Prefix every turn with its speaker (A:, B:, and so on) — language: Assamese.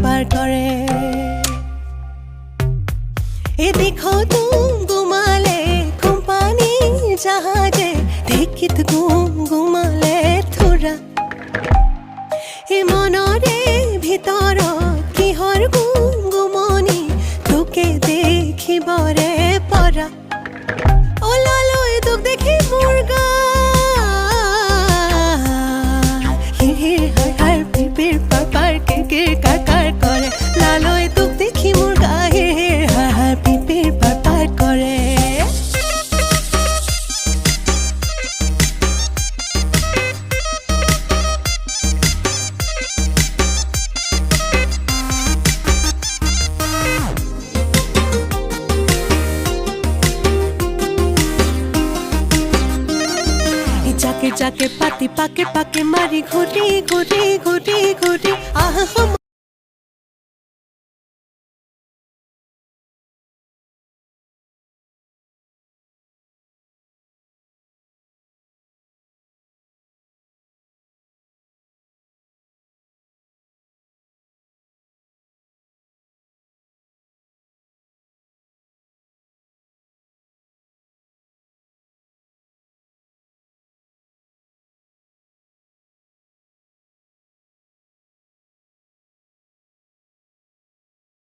A: পার করে এ দেখো ঘুমালে কোম্পানি জাহাজে দেখিত ঘুমালে থোরা এ মনরে ভিতর কিহর গুমনি তোকে দেখিবরে পরা ও লালো এ তোক দেখি মুরগা হির হির হার হার পির পির পার পার কির কির কার কার করে লালো এ তোক দেখি মুরগা হির হির হার হার পির পির পার পার করে जाके जाके पाती पाके पाके मारी घुटी घुटी घुटी घुटी आहा